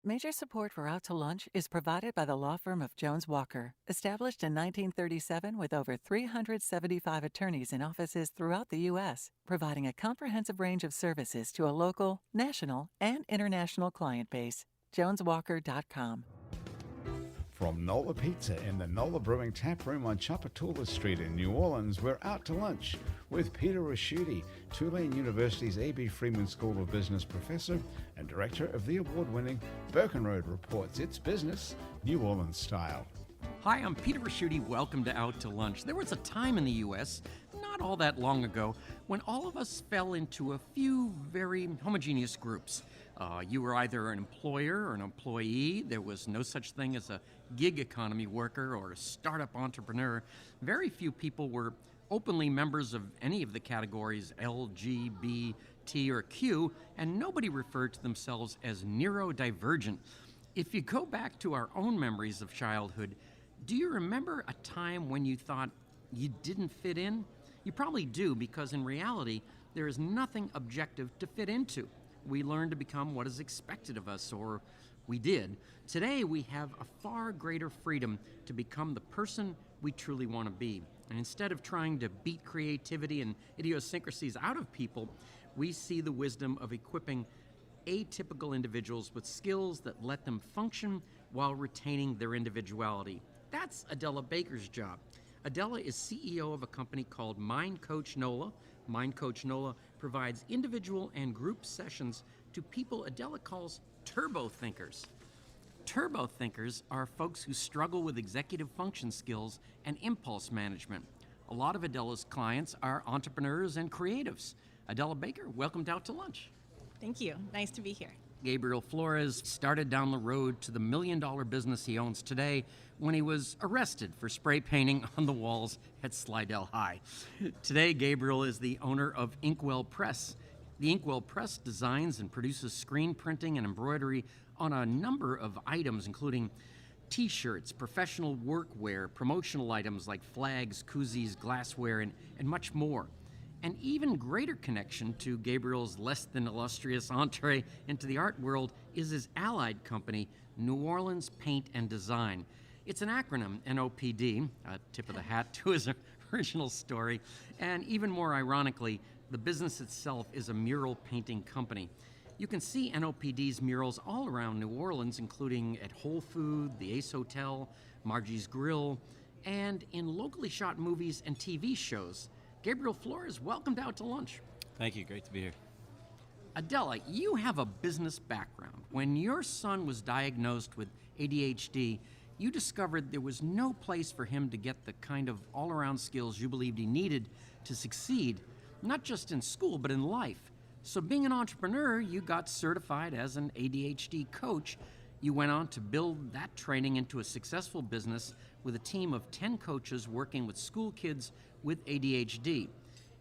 Major support for Out to Lunch is provided by the law firm of Jones Walker, established in 1937 with over 375 attorneys in offices throughout the U.S., providing a comprehensive range of services to a local, national, and international client base. JonesWalker.com. From Nola Pizza in the Nola Brewing Tap Room on Chapatula Street in New Orleans, we're out to lunch with Peter Raschuti, Tulane University's A.B. Freeman School of Business professor and director of the award-winning Birkenroad Reports. It's business, New Orleans style. Hi, I'm Peter Raschuti. Welcome to Out to Lunch. There was a time in the U.S., not all that long ago, when all of us fell into a few very homogeneous groups. You were either an employer or an employee. There was no such thing as a gig economy worker or a startup entrepreneur. Very few people were openly members of any of the categories L, G, B, T, or Q, and nobody referred to themselves as neuro-divergent. If you go back to our own memories of childhood, do you remember a time when you thought you didn't fit in? You probably do, because in reality, there is nothing objective to fit into. We learn to become what is expected of us, or we did. Today, we have a far greater freedom to become the person we truly want to be. And instead of trying to beat creativity and idiosyncrasies out of people, we see the wisdom of equipping atypical individuals with skills that let them function while retaining their individuality. That's Adela Baker's job. Adela is CEO of a company called Mind Coach NOLA. Mind Coach NOLA provides individual and group sessions to people Adela calls turbo thinkers. Turbo thinkers are folks who struggle with executive function skills and impulse management. A lot of Adela's clients are entrepreneurs and creatives. Adela Baker, welcome to Out to Lunch. Thank you. Nice to be here. Gabriel Flores started down the road to the million-dollar business he owns today when he was arrested for spray painting on the walls at Slidell High. Today, Gabriel is the owner of Inkwell Press. The Inkwell Press designs and produces screen printing and embroidery on a number of items, including T-shirts, professional workwear, promotional items like flags, koozies, glassware, and much more. An even greater connection to Gabriel's less than illustrious entree into the art world is his allied company, New Orleans Paint and Design. It's an acronym, NOPD, a tip of the hat to his original story, and even more ironically, the business itself is a mural painting company. You can see NOPD's murals all around New Orleans, including at Whole Food, the Ace Hotel, Margie's Grill, and in locally shot movies and TV shows. Gabriel Flores, welcome to Out to Lunch. Thank you. Great to be here. Adela, you have a business background. When your son was diagnosed with ADHD, you discovered there was no place for him to get the kind of all-around skills you believed he needed to succeed, not just in school, but in life. So being an entrepreneur, you got certified as an ADHD coach. You went on to build that training into a successful business with a team of 10 coaches working with school kids with ADHD.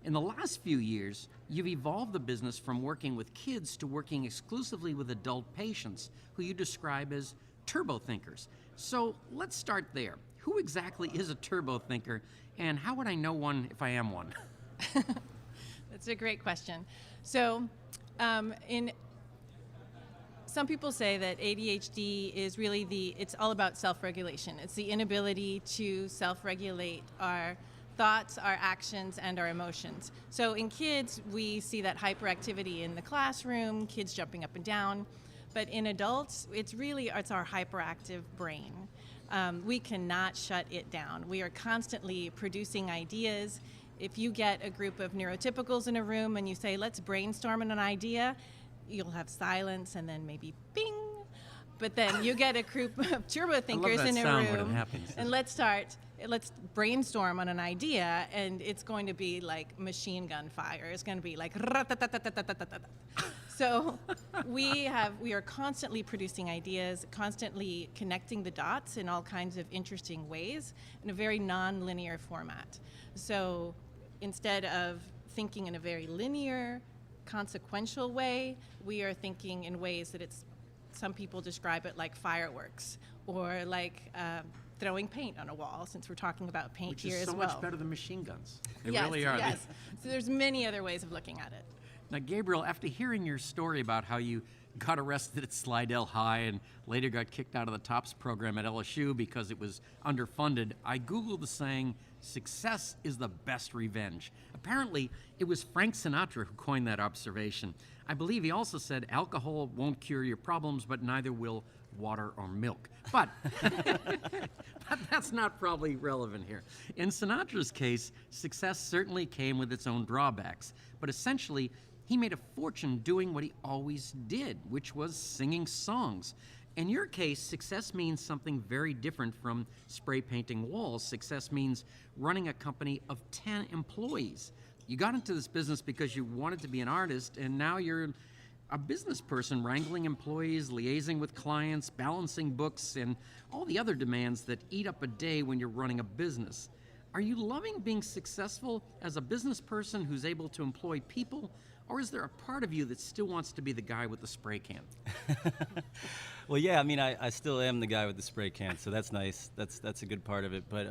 In the last few years, you've evolved the business from working with kids to working exclusively with adult patients, who you describe as turbo thinkers. So let's start there. Who exactly is a turbo thinker, and how would I know one if I am one? That's a great question. So, some people say that ADHD is really it's all about self-regulation. It's the inability to self-regulate our thoughts, our actions, and our emotions. So in kids, we see that hyperactivity in the classroom, kids jumping up and down. But in adults, it's our hyperactive brain. We cannot shut it down. We are constantly producing ideas. If you get a group of neurotypicals in a room and you say, let's brainstorm on an idea, you'll have silence and then maybe bing. But then you get a group of turbo thinkers in a room and let's brainstorm on an idea, and it's going to be like machine gun fire. It's going to be like so we are constantly producing ideas, constantly connecting the dots in all kinds of interesting ways in a very non-linear format. So instead of thinking in a very linear, consequential way, we are thinking in ways that some people describe it like fireworks, or like throwing paint on a wall, since we're talking about paint here as well. Which is so much better than machine guns. They yes, really are. Yes. So there's many other ways of looking at it. Now, Gabriel, after hearing your story about how you got arrested at Slidell High and later got kicked out of the TOPS program at LSU because it was underfunded, I Googled the saying, "Success is the best revenge." Apparently, it was Frank Sinatra who coined that observation. I believe he also said, "Alcohol won't cure your problems, but neither will water or milk." But, but that's not probably relevant here. In Sinatra's case, success certainly came with its own drawbacks. But essentially, he made a fortune doing what he always did, which was singing songs. In your case, success means something very different from spray painting walls. Success means running a company of 10 employees. You got into this business because you wanted to be an artist, and now you're a business person wrangling employees, liaising with clients, balancing books, and all the other demands that eat up a day when you're running a business. Are you loving being successful as a business person who's able to employ people, or is there a part of you that still wants to be the guy with the spray can? Well, yeah, I mean, I still am the guy with the spray can, so that's nice. That's a good part of it. But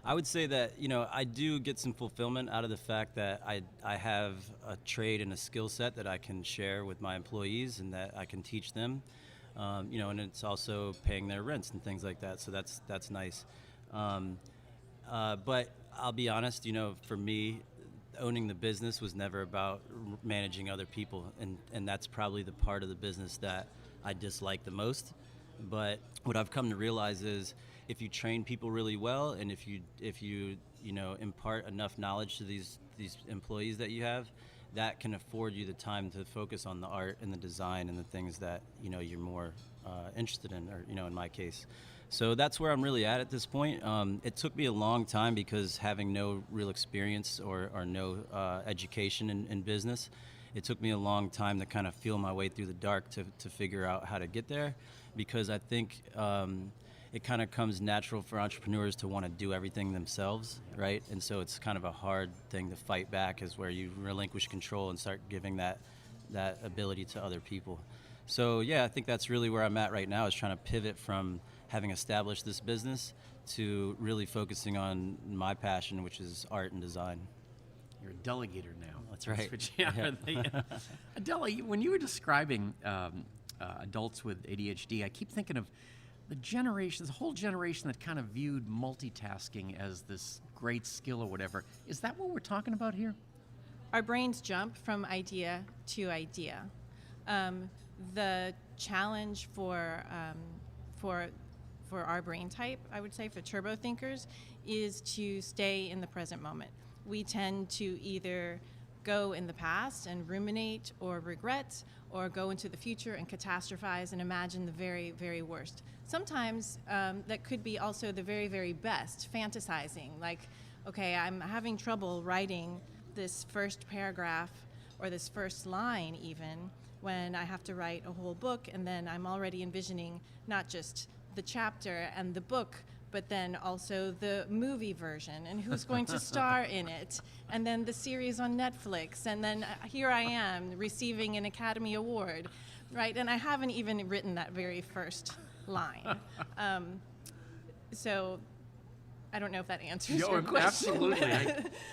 I would say that, I do get some fulfillment out of the fact that I have a trade and a skill set that I can share with my employees and that I can teach them. And it's also paying their rents and things like that, so that's nice. But I'll be honest, for me, owning the business was never about managing other people, and that's probably the part of the business that I dislike the most. But what I've come to realize is if you train people really well, and if you impart enough knowledge to these employees that you have, that can afford you the time to focus on the art and the design and the things that you're more interested in, or in my case. So that's where I'm really at this point. It took me a long time because having no real experience or no education in business, it took me a long time to kind of feel my way through the dark to figure out how to get there, because I think it kind of comes natural for entrepreneurs to want to do everything themselves, right? And so it's kind of a hard thing to fight back, is where you relinquish control and start giving that ability to other people. So yeah, I think that's really where I'm at right now, is trying to pivot from having established this business to really focusing on my passion, which is art and design. You're a delegator now. That's right. Adela, when you were describing adults with ADHD, I keep thinking of the whole generation that kind of viewed multitasking as this great skill or whatever. Is that what we're talking about here? Our brains jump from idea to idea. The challenge for our brain type, I would say, for turbo thinkers, is to stay in the present moment. We tend to either go in the past and ruminate or regret, or go into the future and catastrophize and imagine the very, very worst. Sometimes that could be also the very, very best, fantasizing, like, okay, I'm having trouble writing this first paragraph or this first line even, when I have to write a whole book, and then I'm already envisioning not just the chapter and the book, but then also the movie version and who's going to star in it, and then the series on Netflix, and then here I am receiving an Academy Award, right? And I haven't even written that very first line. So I don't know if that answers your question. Absolutely.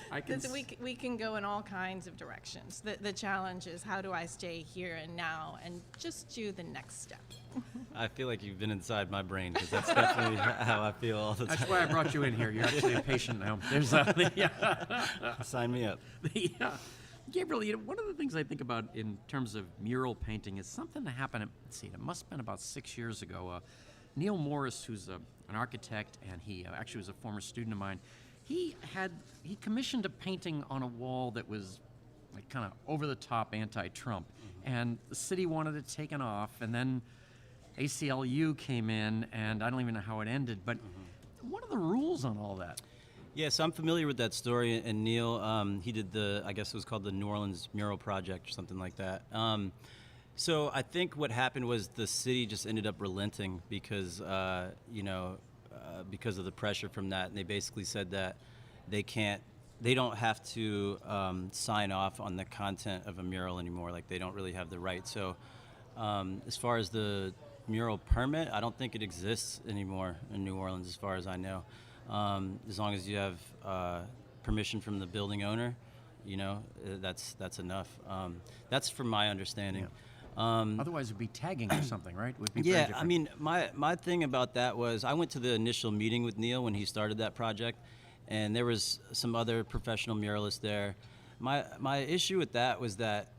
I can. We can go in all kinds of directions. The challenge is, how do I stay here and now and just do the next step? I feel like you've been inside my brain, because that's definitely how I feel all the time. That's why I brought you in here. You're actually a patient now. There's Sign me up. Gabriel, one of the things I think about in terms of mural painting is something that happened, it must have been about 6 years ago. Neil Morris, who's an architect, and he actually was a former student of mine, he commissioned a painting on a wall that was like kind of over-the-top anti-Trump, and the city wanted it taken off, and then ACLU came in, and I don't even know how it ended, but what are the rules on all that? Yeah, so I'm familiar with that story, and Neil, he did I guess it was called the New Orleans Mural Project or something like that. So I think what happened was the city just ended up relenting because, because of the pressure from that, and they basically said that they don't have to sign off on the content of a mural anymore. Like, they don't really have the right. So as far as the mural permit, I don't think it exists anymore in New Orleans, as far as I know. As long as you have permission from the building owner, that's enough. That's from my understanding. Otherwise, it'd be tagging or something, right? It would be very Yeah, different. I mean, my thing about that was I went to the initial meeting with Neil when he started that project, and there was some other professional muralists there. My issue with that was that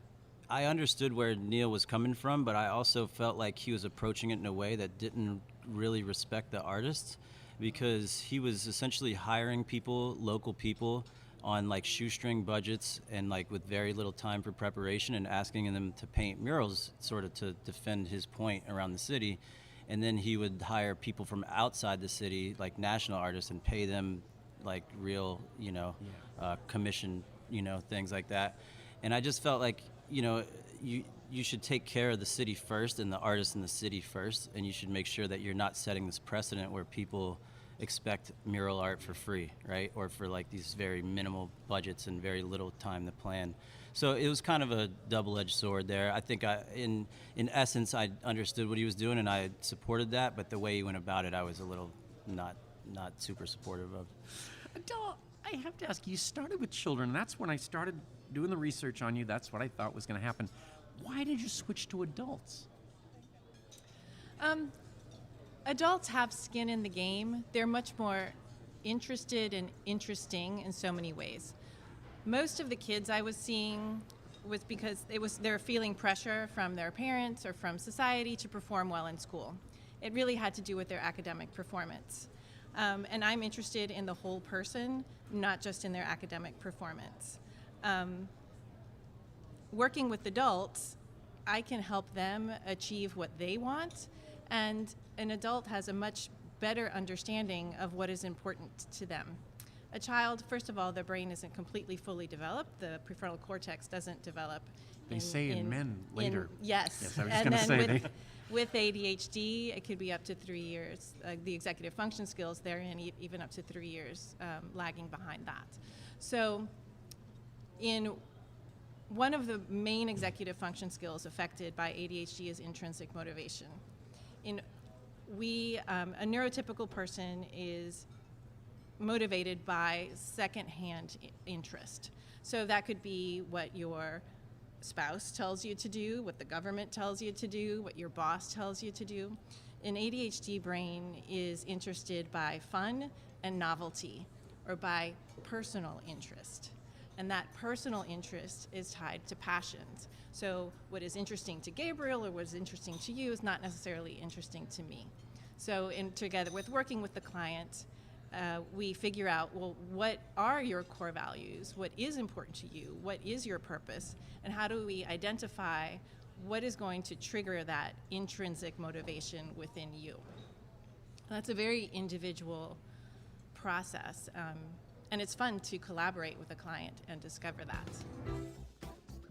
I understood where Neil was coming from, but I also felt like he was approaching it in a way that didn't really respect the artists, because he was essentially hiring people, local people, on like shoestring budgets and like with very little time for preparation, and asking them to paint murals sort of to defend his point around the city. And then he would hire people from outside the city, like national artists, and pay them like real, commission, things like that. And I just felt like, you should take care of the city first and the artists in the city first, and you should make sure that you're not setting this precedent where people expect mural art for free, right? Or for like these very minimal budgets and very little time to plan. So it was kind of a double-edged sword there. I think in essence, I understood what he was doing and I supported that, but the way he went about it, I was a little not super supportive of. Adele, I have to ask, you started with children, and that's when I started doing the research on you. That's what I thought was going to happen. Why did you switch to adults? Adults have skin in the game. They're much more interested and interesting in so many ways. Most of the kids I was seeing was because they're feeling pressure from their parents or from society to perform well in school. It really had to do with their academic performance. And I'm interested in the whole person, not just in their academic performance. Working with adults, I can help them achieve what they want, and an adult has a much better understanding of what is important to them. A child, first of all, their brain isn't completely fully developed. The prefrontal cortex doesn't develop. They say in men later. Yes. I was And going to then say. with ADHD, it could be up to 3 years. The executive function skills therein, even up to 3 years, lagging behind that. So one of the main executive function skills affected by ADHD is intrinsic motivation. A neurotypical person is motivated by secondhand interest. So that could be what your spouse tells you to do, what the government tells you to do, what your boss tells you to do. An ADHD brain is interested by fun and novelty, or by personal interest. And that personal interest is tied to passions. So what is interesting to Gabriel or what is interesting to you is not necessarily interesting to me. So together with working with the client, we figure out, well, what are your core values? What is important to you? What is your purpose? And how do we identify what is going to trigger that intrinsic motivation within you? That's a very individual process. And it's fun to collaborate with a client and discover that.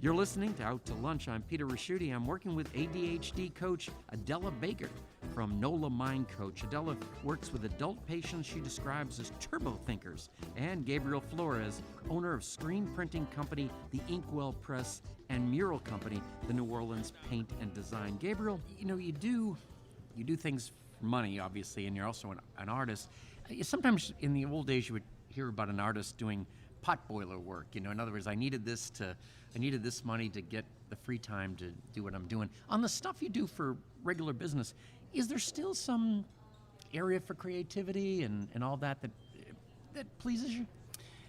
You're listening to Out to Lunch. I'm Peter Raschuti. I'm working with ADHD coach Adela Baker from NOLA Mind Coach. Adela works with adult patients she describes as turbo thinkers. And Gabriel Flores, owner of screen printing company The Inkwell Press and mural company The New Orleans Paint and Design. Gabriel, you do things for money, obviously, and you're also an artist. Sometimes in the old days you would hear about an artist doing pot boiler work. In other words, I needed this money to get the free time to do what I'm doing. On the stuff you do for regular business, is there still some area for creativity and all that pleases you?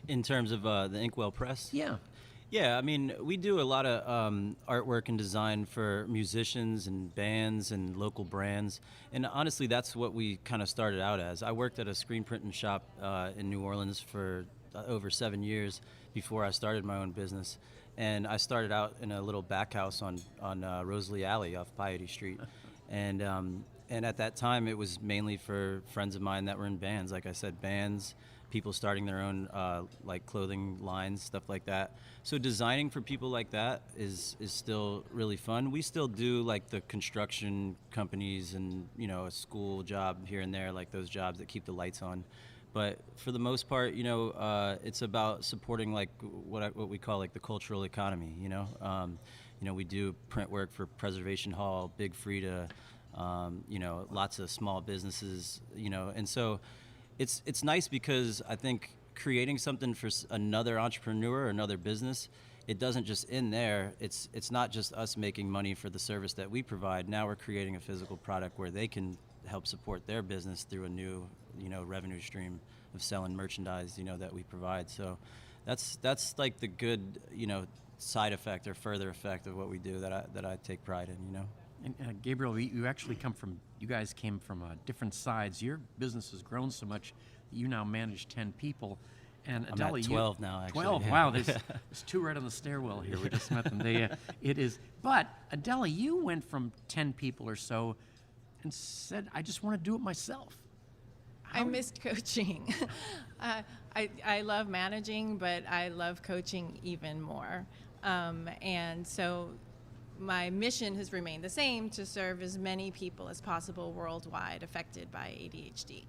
In terms of the Inkwell Press? Yeah. Yeah, I mean, we do a lot of artwork and design for musicians and bands and local brands. And honestly, that's what we kind of started out as. I worked at a screen printing shop in New Orleans for over 7 years before I started my own business. And I started out in a little back house on Rosalie Alley off Piety Street. And at that time, it was mainly for friends of mine that were in bands. Like I said, bands, people starting their own like clothing lines, stuff like that. So designing for people like that is still really fun. We still do like the construction companies and a school job here and there, like those jobs that keep the lights on. But for the most part, it's about supporting like what we call like the cultural economy. We do print work for Preservation Hall, Big Frida, lots of small businesses, and so it's nice because I think creating something for another entrepreneur or another business it doesn't just end there. It's not just us making money for the service that we provide. Now we're creating a physical product where they can help support their business through a new, revenue stream of selling merchandise, that we provide. So that's like the good, side effect or further effect of what we do that I take pride in, And Gabriel, you guys came from different sides. Your business has grown so much that you now manage 10 people. And I'm Adela, at 12 now, actually. 12, yeah. wow, there's two right on the stairwell here. We just met them. It is. But Adela, you went from 10 people or so and said, I just want to do it myself. I missed coaching. I love managing, but I love coaching even more. And so my mission has remained the same, to serve as many people as possible worldwide affected by ADHD.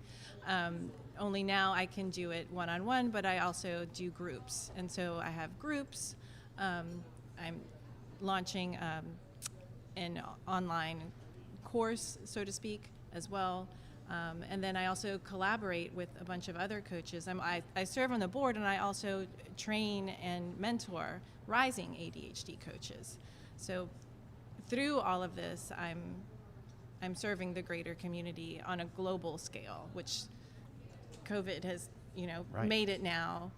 Only now I can do it one-on-one, but I also do groups. And so I have groups. I'm launching an online course, so to speak, as well. And then I also collaborate with a bunch of other coaches. I serve on the board, and I also train and mentor rising ADHD coaches. So through all of this, I'm serving the greater community on a global scale, which COVID has, Right. made it now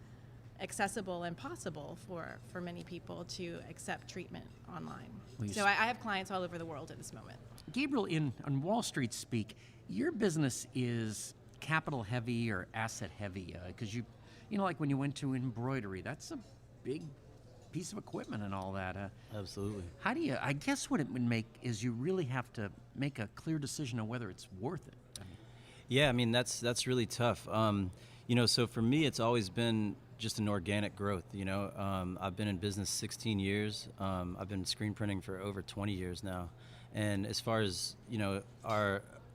accessible and possible for many people to accept treatment online. So I have clients all over the world at this moment. Gabriel, on Wall Street speak, your business is capital heavy or asset heavy? Because like when you went to embroidery, that's a big piece of equipment and all that. Absolutely. How do you, I guess what it would make is you really have to make a clear decision on whether it's worth it. Yeah, I mean, that's really tough. So for me, it's always been just an organic growth. I've been in business 16 years. I've been screen printing for over 20 years now. And as far as,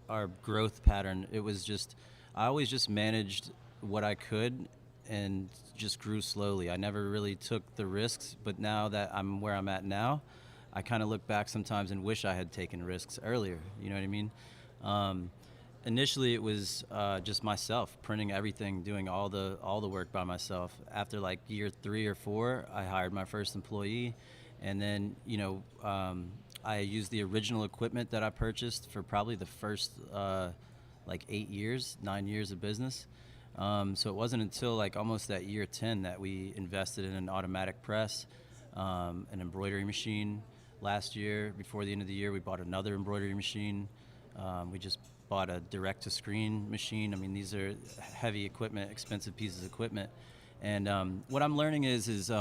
our growth pattern, it was just, I always just managed what I could and just grew slowly. I never really took the risks, but now that I'm where I'm at now, I kind of look back sometimes and wish I had taken risks earlier. You know what I mean? Initially, it was just myself printing everything, doing all the work by myself. After like year 3 or 4, I hired my first employee, and then I used the original equipment that I purchased for probably the first 9 years of business. So it wasn't until like almost that year 10 that we invested in an automatic press, an embroidery machine. Last year, before the end of the year, we bought another embroidery machine. We just bought a direct-to-screen machine. I mean, these are heavy equipment, expensive pieces of equipment. And what I'm learning is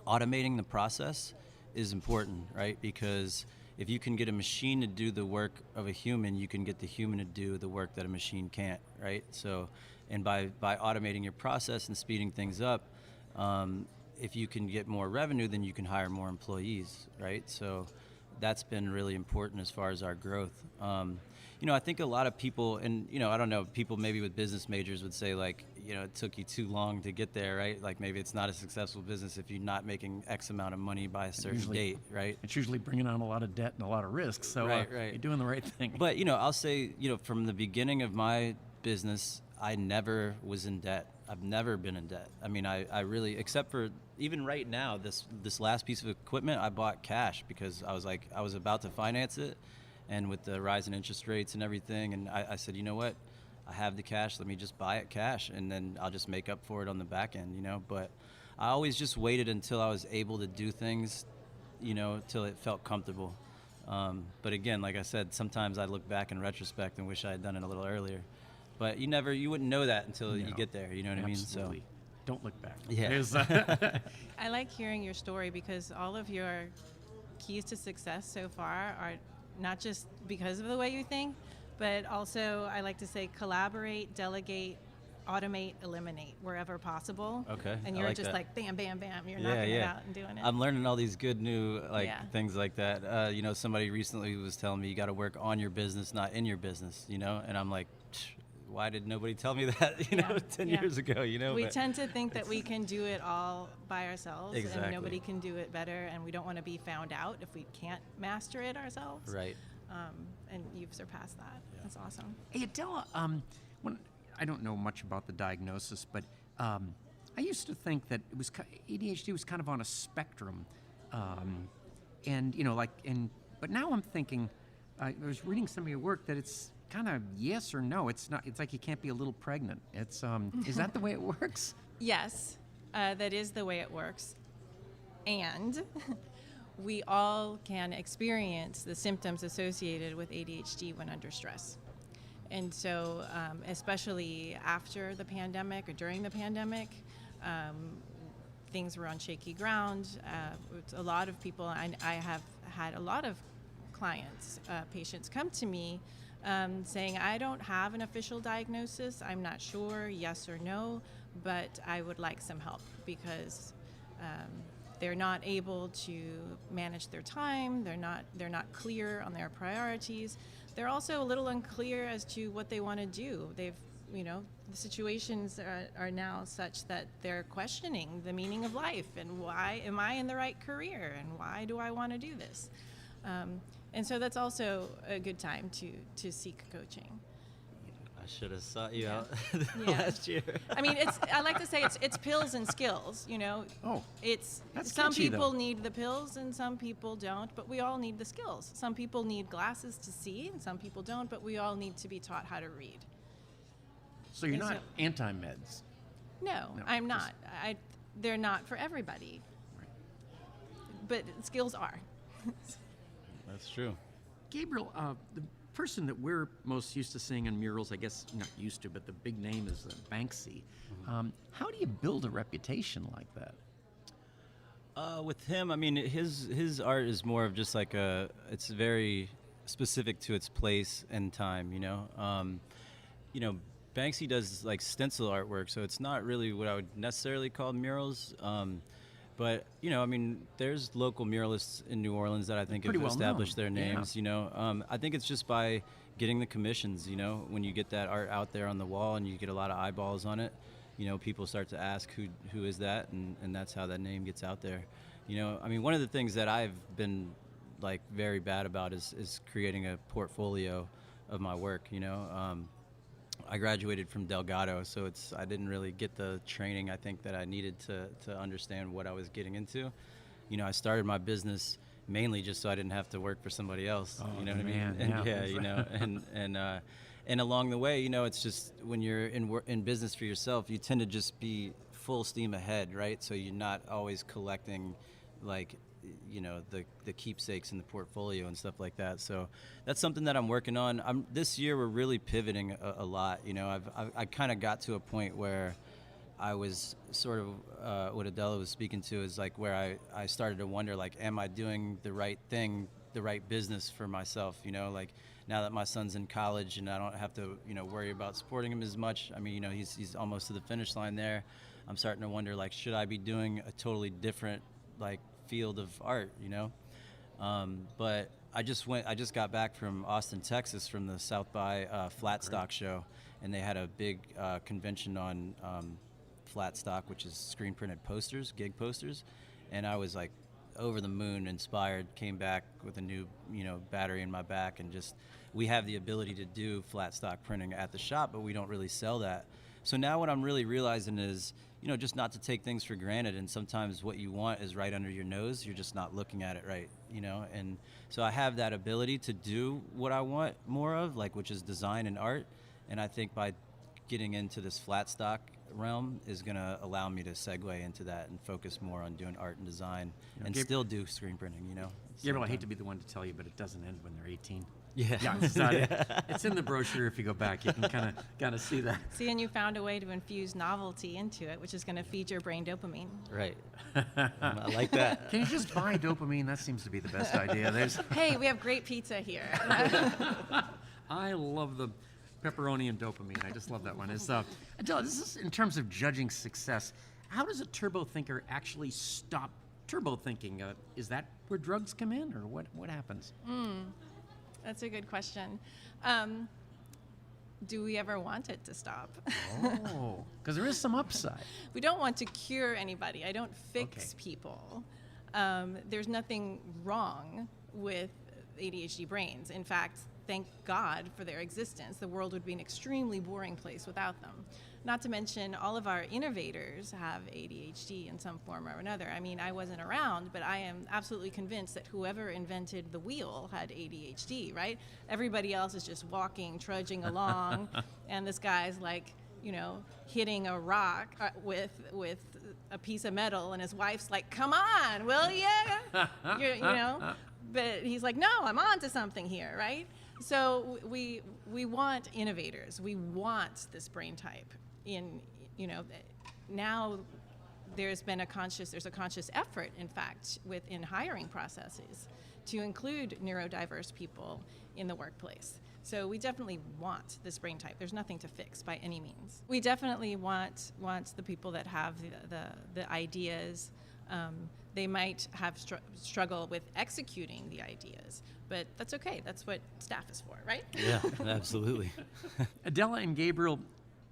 automating the process is important, right? Because if you can get a machine to do the work of a human, you can get the human to do the work that a machine can't, right? So, and by automating your process and speeding things up, if you can get more revenue, then you can hire more employees, right? So that's been really important as far as our growth. I think a lot of people, and, I don't know, people maybe with business majors would say, like, it took you too long to get there, right? Like maybe it's not a successful business if you're not making X amount of money by a certain date, right? It's usually bringing on a lot of debt and a lot of risks, so right. You're doing the right thing. But, I'll say, from the beginning of my business, I never was in debt. I've never been in debt. I mean, I really, except for even right now, this last piece of equipment, I bought cash because I was about to finance it, and with the rise in interest rates and everything, and I said, you know what? I have the cash, let me just buy it cash, and then I'll just make up for it on the back end, But I always just waited until I was able to do things, till it felt comfortable. But again, like I said, sometimes I look back in retrospect and wish I had done it a little earlier. But you wouldn't know that until you get there, you know what Absolutely. I mean? So don't look back. Yeah. I like hearing your story because all of your keys to success so far are not just because of the way you think, but also, I like to say, collaborate, delegate, automate, eliminate wherever possible. Okay. And I you're like just that. like bam, bam, bam. You're knocking it out and doing it. I'm learning all these good new things like that. Somebody recently was telling me you got to work on your business, not in your business. And I'm like, why did nobody tell me that? 10 years ago. We tend to think that we can do it all by ourselves, Exactly. and nobody can do it better, and we don't want to be found out if we can't master it ourselves. Right. And you've surpassed that. Yeah. That's awesome. Hey, Adela, I don't know much about the diagnosis, but I used to think that it was ADHD was kind of on a spectrum, and but now I'm thinking. I was reading some of your work that it's kind of yes or no. It's not. It's like you can't be a little pregnant. It's is that the way it works? Yes, that is the way it works. And we all can experience the symptoms associated with ADHD when under stress. And so, especially after the pandemic or during the pandemic, things were on shaky ground. A lot of people, I have had a lot of clients, patients come to me saying, I don't have an official diagnosis, I'm not sure, yes or no, but I would like some help because they're not able to manage their time, they're not clear on their priorities. They're also a little unclear as to what they want to do. The situations are now such that they're questioning the meaning of life and why am I in the right career and why do I want to do this? And so that's also a good time to seek coaching. I should have sought you Yeah. out Yeah. last year. I mean, I like to say it's pills and skills, Oh, It's that's some catchy, people though. need the pills and some people don't, but we all need the skills. Some people need glasses to see and some people don't, but we all need to be taught how to read. so you're And not so- anti-meds. No, No, I'm just- not. They're not for everybody. Right. But skills are. That's true. Gabriel, the person that we're most used to seeing in murals, I guess not used to, but the big name is Banksy. How do you build a reputation like that? With him, I mean, his art is more of just like it's very specific to its place and time, Banksy does like stencil artwork, so it's not really what I would necessarily call murals. But I mean, there's local muralists in New Orleans that I think have Pretty well established known. their Yeah. names. I think it's just by getting the commissions. When you get that art out there on the wall and you get a lot of eyeballs on it, people start to ask who is that, and that's how that name gets out there. I mean, one of the things that I've been like very bad about is creating a portfolio of my work. I graduated from Delgado, so I didn't really get the training I think that I needed to understand what I was getting into. I started my business mainly just so I didn't have to work for somebody else. Oh, You know what man, I mean? And yeah. and along the way, it's just when you're in business for yourself, you tend to just be full steam ahead, right? So you're not always collecting like the keepsakes in the portfolio and stuff like that. So that's something that I'm working on. This year we're really pivoting a lot. I kind of got to a point where I was sort of what Adela was speaking to is like where I started to wonder, like, am I doing the right thing, the right business for myself? Like now that my son's in college and I don't have to worry about supporting him as much. I mean, he's almost to the finish line there. I'm starting to wonder, like, should I be doing a totally different like field of art, but I just got back from Austin, Texas, from the South by Flat Stock show, and they had a big convention on flat stock, which is screen printed posters, gig posters, and I was like over the moon inspired. Came back with a new battery in my back, and just we have the ability to do flat stock printing at the shop, but we don't really sell that. So now what I'm really realizing is, just not to take things for granted. And sometimes what you want is right under your nose. You're just not looking at it right, And so I have that ability to do what I want more of, like, which is design and art. And I think by getting into this flat stock realm is going to allow me to segue into that and focus more on doing art and design and still do screen printing, at the Gabriel, I same hate to time. be the one to tell you, but it doesn't end when they're 18. Yeah. Yeah, it's in the brochure. If you go back, you can kind of see that. See, and you found a way to infuse novelty into it, which is going to feed your brain dopamine. Right. I like that. Can you just buy dopamine? That seems to be the best idea. Hey, we have great pizza here. I love the pepperoni and dopamine. I just love that one. Adela, this is in terms of judging success. How does a turbo thinker actually stop turbo thinking? Is that where drugs come in, or what happens? That's a good question. Do we ever want it to stop? Oh, because there is some upside. We don't want to cure anybody. I don't fix Okay. people. There's nothing wrong with ADHD brains. In fact, thank God for their existence. The world would be an extremely boring place without them. Not to mention, all of our innovators have ADHD in some form or another. I mean, I wasn't around, but I am absolutely convinced that whoever invented the wheel had ADHD, right? Everybody else is just walking, trudging along, and this guy's like, hitting a rock with a piece of metal, and his wife's like, "Come on, will ya?" But he's like, "No, I'm on to something here," right? So we want innovators. We want this brain type. Now there's a conscious effort, in fact, in hiring processes to include neurodiverse people in the workplace. So we definitely want this brain type. There's nothing to fix by any means. We definitely want the people that have the ideas. They might have struggle with executing the ideas, but that's okay. That's what staff is for, right? Yeah, absolutely. Adela and Gabriel,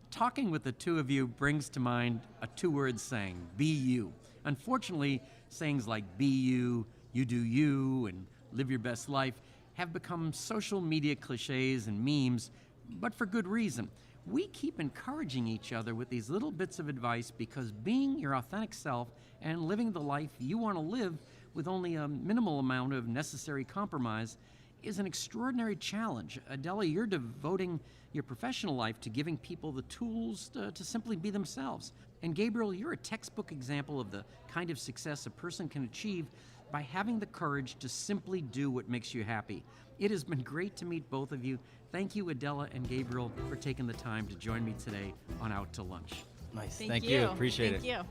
talking with the two of you brings to mind a two-word saying, be you. Unfortunately, sayings like be you do you, and live your best life have become social media cliches and memes, but for good reason. We keep encouraging each other with these little bits of advice because being your authentic self and living the life you want to live with only a minimal amount of necessary compromise is an extraordinary challenge. Adela, you're devoting your professional life to giving people the tools to simply be themselves. And Gabriel, you're a textbook example of the kind of success a person can achieve by having the courage to simply do what makes you happy. It has been great to meet both of you. Thank you, Adela and Gabriel, for taking the time to join me today on Out to Lunch. Nice. Thank you. Appreciate Thank it. you.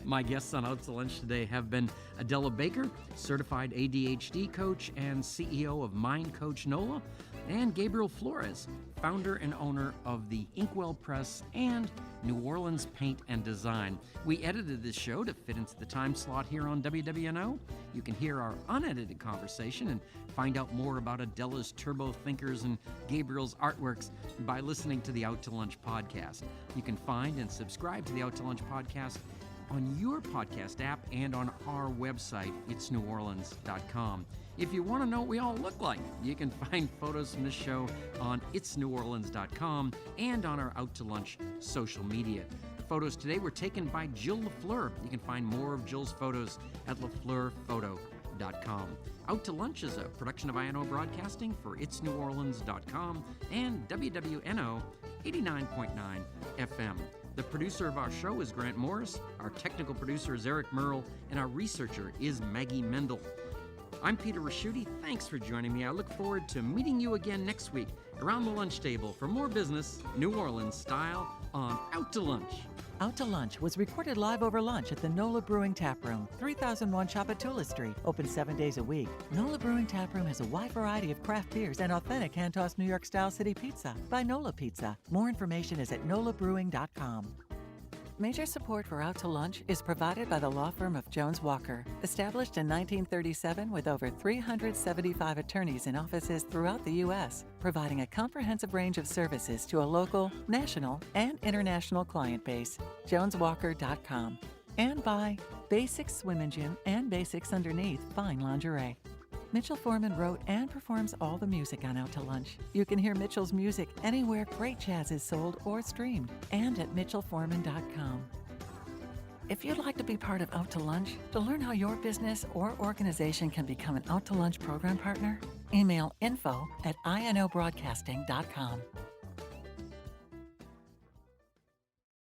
My guests on Out to Lunch today have been Adela Baker, certified ADHD coach and CEO of Mind Coach NOLA, and Gabriel Flores, founder and owner of the Inkwell Press and New Orleans Paint and Design. We edited this show to fit into the time slot here on WWNO. You can hear our unedited conversation and find out more about Adela's Turbo Thinkers and Gabriel's artworks by listening to the Out to Lunch podcast. You can find and subscribe to the Out to Lunch podcast on your podcast app and on our website, itsneworleans.com. If you want to know what we all look like, you can find photos from this show on itsneworleans.com and on our Out to Lunch social media. The photos today were taken by Jill LaFleur. You can find more of Jill's photos at lafleurphoto.com. Out to Lunch is a production of INO Broadcasting for itsneworleans.com and WWNO 89.9 FM. The producer of our show is Grant Morris, our technical producer is Eric Merle, and our researcher is Maggie Mendel. I'm Peter Raschuti. Thanks for joining me. I look forward to meeting you again next week around the lunch table for more business, New Orleans style, on Out to Lunch. Out to Lunch was recorded live over lunch at the NOLA Brewing Tap Room, 3001 Chapatula Street, open 7 days a week. NOLA Brewing Tap Room has a wide variety of craft beers and authentic hand-tossed New York-style city pizza by NOLA Pizza. More information is at nolabrewing.com. Major support for Out to Lunch is provided by the law firm of Jones Walker, established in 1937 with over 375 attorneys in offices throughout the U.S., providing a comprehensive range of services to a local, national, and international client base. JonesWalker.com. And by Basics Women Gym and Basics Underneath Fine Lingerie. Mitchell Foreman wrote and performs all the music on Out to Lunch. You can hear Mitchell's music anywhere great jazz is sold or streamed, and at mitchellforeman.com. If you'd like to be part of Out to Lunch, to learn how your business or organization can become an Out to Lunch program partner, email info@inobroadcasting.com.